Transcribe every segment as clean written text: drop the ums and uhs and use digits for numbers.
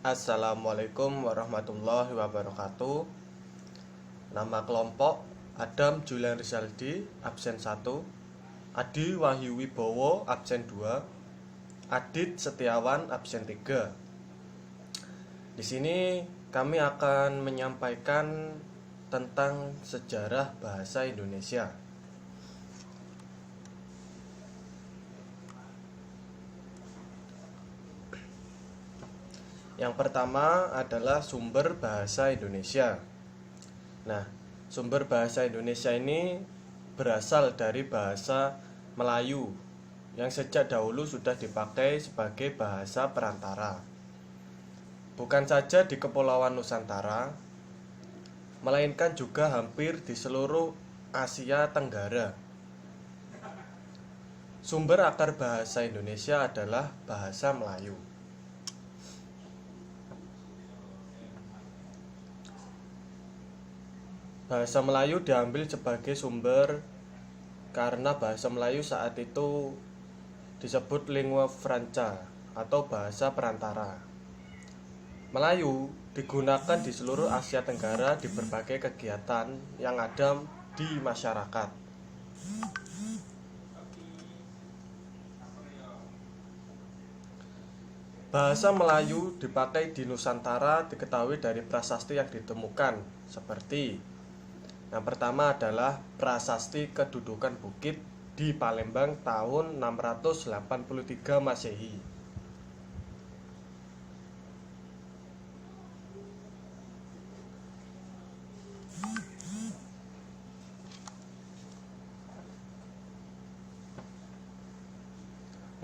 Assalamualaikum warahmatullahi wabarakatuh. Nama kelompok Adam Julian Rizaldi, absen 1. Adi Wahyu Wibowo, absen 2. Adit Setiawan, absen 3. Di sini kami akan menyampaikan tentang sejarah bahasa Indonesia. Yang pertama adalah sumber bahasa Indonesia. Nah, sumber bahasa Indonesia ini berasal dari bahasa Melayu yang sejak dahulu sudah dipakai sebagai bahasa perantara. Bukan saja di Kepulauan Nusantara, melainkan juga hampir di seluruh Asia Tenggara. Sumber akar bahasa Indonesia adalah bahasa Melayu. Bahasa Melayu diambil sebagai sumber karena bahasa Melayu saat itu disebut lingua franca atau bahasa perantara. Melayu digunakan di seluruh Asia Tenggara di berbagai kegiatan yang ada di masyarakat. Bahasa Melayu dipakai di Nusantara diketahui dari prasasti yang ditemukan seperti yang pertama adalah prasasti kedudukan bukit di Palembang tahun 683 Masehi.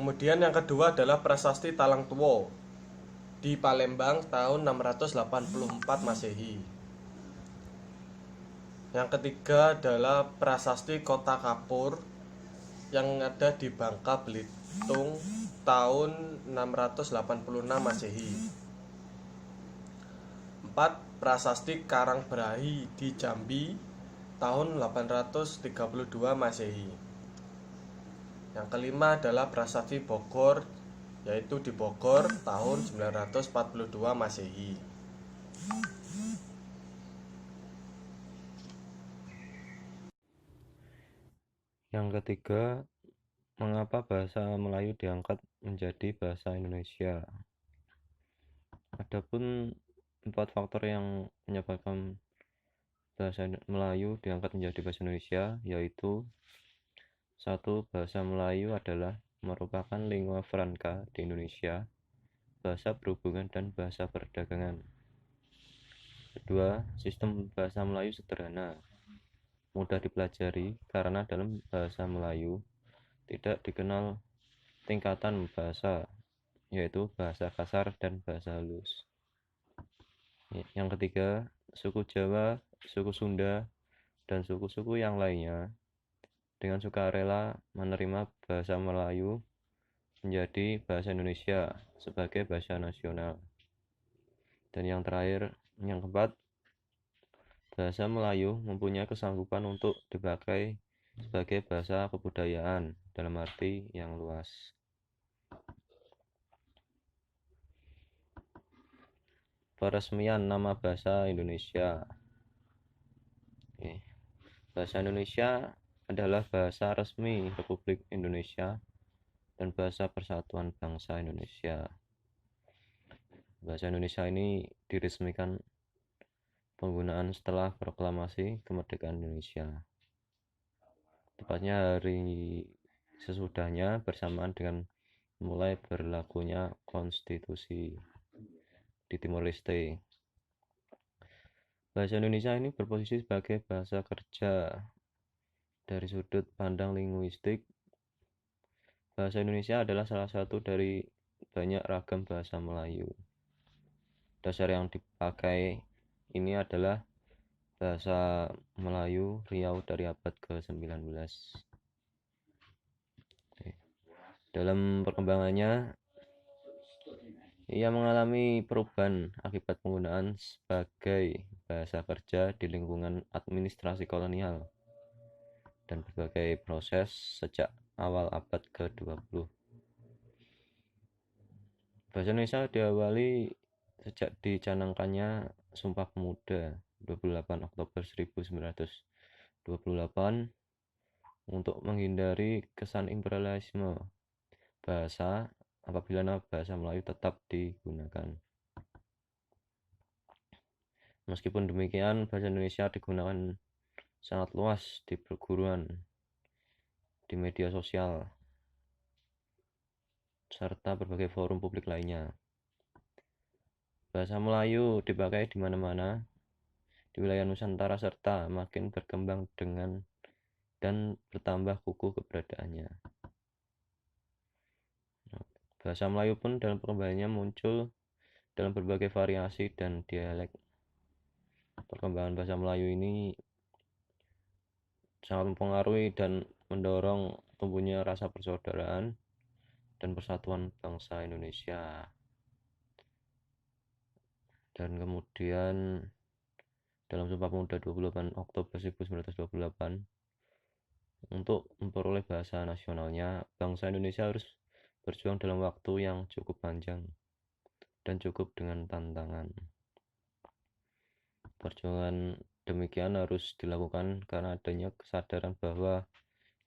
Kemudian yang kedua adalah prasasti Talang Tuwo di Palembang tahun 684 Masehi. Yang ketiga adalah prasasti Kota Kapur yang ada di Bangka Belitung tahun 686 Masehi. 4. Prasasti Karangbrahi di Jambi tahun 832 Masehi. Yang kelima adalah prasasti Bogor, yaitu di Bogor tahun 942 Masehi. Yang ketiga, mengapa bahasa Melayu diangkat menjadi bahasa Indonesia? Adapun 4 faktor yang menyebabkan bahasa Melayu diangkat menjadi bahasa Indonesia, yaitu 1. Bahasa Melayu adalah merupakan lingua franca di Indonesia, bahasa berhubungan dan bahasa perdagangan. Kedua, sistem bahasa Melayu sederhana, mudah dipelajari karena dalam bahasa Melayu tidak dikenal tingkatan bahasa, yaitu bahasa kasar dan bahasa halus. Yang ketiga, suku Jawa, suku Sunda, dan suku-suku yang lainnya dengan sukarela menerima bahasa Melayu menjadi bahasa Indonesia sebagai bahasa nasional. Dan yang terakhir, yang keempat, bahasa Melayu mempunyai kesanggupan untuk dipakai sebagai bahasa kebudayaan dalam arti yang luas. Peresmian nama bahasa Indonesia. Bahasa Indonesia adalah bahasa resmi Republik Indonesia dan bahasa Persatuan Bangsa Indonesia. Bahasa Indonesia ini diresmikan penggunaan setelah proklamasi kemerdekaan Indonesia, tepatnya hari sesudahnya bersamaan dengan mulai berlakunya konstitusi di Timor Leste. Bahasa Indonesia ini berposisi sebagai bahasa kerja. Dari sudut pandang linguistik, bahasa Indonesia adalah salah satu dari banyak ragam bahasa Melayu. Dasar yang dipakai ini adalah bahasa Melayu Riau dari abad ke-19. Dalam perkembangannya, ia mengalami perubahan akibat penggunaan sebagai bahasa kerja di lingkungan administrasi kolonial dan berbagai proses sejak awal abad ke-20. Bahasa Indonesia diawali sejak dicanangkannya Sumpah Pemuda 28 Oktober 1928 untuk menghindari kesan imperialisme bahasa apabila nama bahasa Melayu tetap digunakan. Meskipun demikian, bahasa Indonesia digunakan sangat luas di perguruan, di media sosial, serta berbagai forum publik lainnya. Bahasa Melayu dipakai di mana-mana di wilayah Nusantara serta makin berkembang dan bertambah kukuh keberadaannya. Bahasa Melayu pun dalam perkembangannya muncul dalam berbagai variasi dan dialek. Perkembangan bahasa Melayu ini sangat mempengaruhi dan mendorong tumbuhnya rasa persaudaraan dan persatuan bangsa Indonesia. Dan kemudian dalam Sumpah Pemuda 28 Oktober 1928 untuk memperoleh bahasa nasionalnya, bangsa Indonesia harus berjuang dalam waktu yang cukup panjang dan cukup dengan tantangan. Perjuangan demikian harus dilakukan karena adanya kesadaran bahwa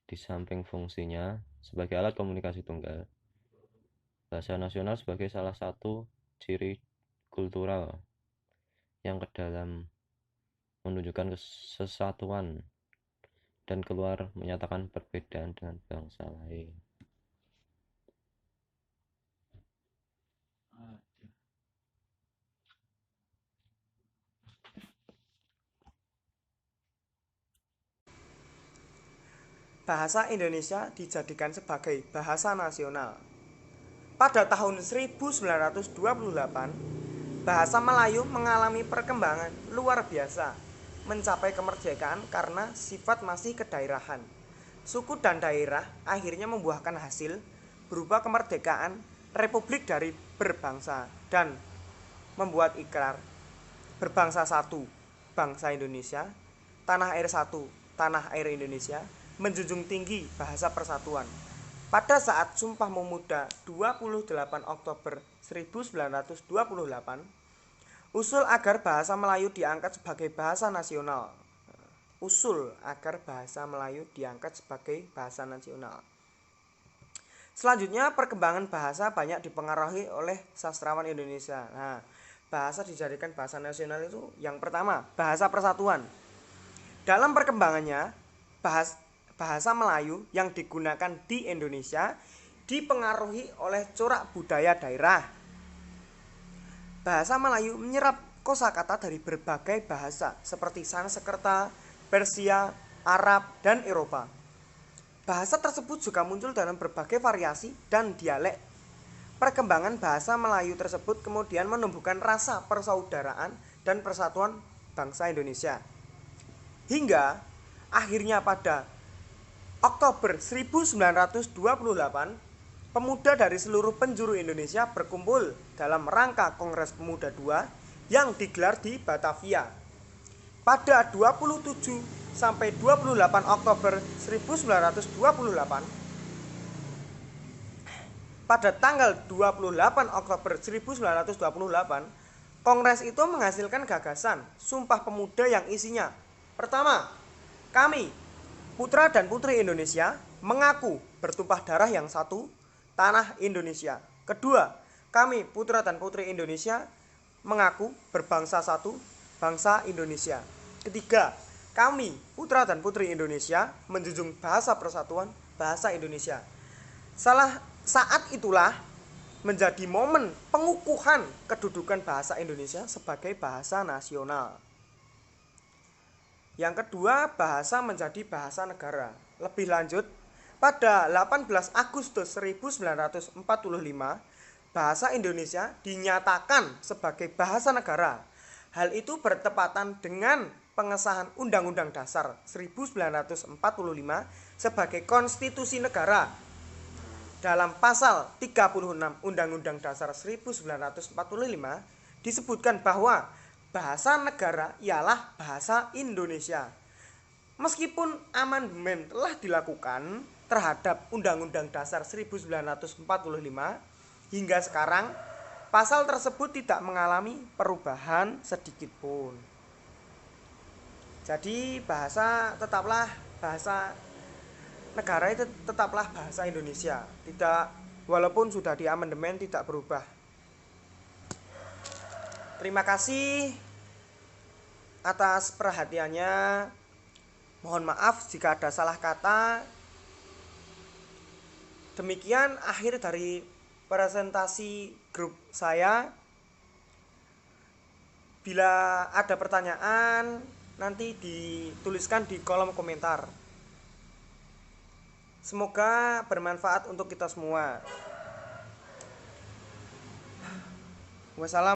di samping fungsinya sebagai alat komunikasi tunggal, bahasa nasional sebagai salah satu ciri kultural yang ke dalam menunjukkan kesatuan dan keluar menyatakan perbedaan dengan bangsa lain. Bahasa Indonesia dijadikan sebagai bahasa nasional. Pada tahun 1928, bahasa Melayu mengalami perkembangan luar biasa, mencapai kemerdekaan karena sifat masih kedaerahan. Suku dan daerah akhirnya membuahkan hasil berupa kemerdekaan Republik dari berbangsa dan membuat ikrar berbangsa satu, bangsa Indonesia, tanah air satu, tanah air Indonesia, menjunjung tinggi bahasa persatuan. Pada saat Sumpah Pemuda 28 Oktober 1928, usul agar bahasa Melayu diangkat sebagai bahasa nasional. Usul agar bahasa Melayu diangkat sebagai bahasa nasional. Selanjutnya, perkembangan bahasa banyak dipengaruhi oleh sastrawan Indonesia. Nah, bahasa dijadikan bahasa nasional itu yang pertama, bahasa persatuan. Dalam perkembangannya, bahasa Melayu yang digunakan di Indonesia dipengaruhi oleh corak budaya daerah. Bahasa Melayu menyerap kosakata dari berbagai bahasa seperti Sanskerta, Persia, Arab, dan Eropa. Bahasa tersebut juga muncul dalam berbagai variasi dan dialek. Perkembangan bahasa Melayu tersebut kemudian menumbuhkan rasa persaudaraan dan persatuan bangsa Indonesia. Hingga akhirnya pada Oktober 1928, pemuda dari seluruh penjuru Indonesia berkumpul dalam rangka Kongres Pemuda II yang digelar di Batavia. Pada 27 sampai 28 Oktober 1928, pada tanggal 28 Oktober 1928, Kongres itu menghasilkan gagasan Sumpah Pemuda yang isinya: pertama, kami, putra dan putri Indonesia, mengaku bertumpah darah yang satu, tanah Indonesia. Kedua, kami, putra dan putri Indonesia, mengaku berbangsa satu, bangsa Indonesia. Ketiga, kami, putra dan putri Indonesia, menjunjung bahasa persatuan, bahasa Indonesia. Saat itulah menjadi momen pengukuhan kedudukan bahasa Indonesia sebagai bahasa nasional. Yang kedua, bahasa menjadi bahasa negara. Lebih lanjut, pada 18 Agustus 1945, bahasa Indonesia dinyatakan sebagai bahasa negara. Hal itu bertepatan dengan pengesahan Undang-Undang Dasar 1945 sebagai konstitusi negara. Dalam pasal 36 Undang-Undang Dasar 1945 disebutkan bahwa bahasa negara ialah bahasa Indonesia. Meskipun amandemen telah dilakukan terhadap Undang-Undang Dasar 1945, hingga sekarang pasal tersebut tidak mengalami perubahan sedikit pun. Jadi bahasa negara itu tetaplah bahasa Indonesia. Walaupun sudah di amandemen tidak berubah. Terima kasih atas perhatiannya. Mohon maaf jika ada salah kata. Demikian akhir dari presentasi grup saya. Bila ada pertanyaan, nanti dituliskan di kolom komentar. Semoga bermanfaat untuk kita semua. Wassalamualaikum.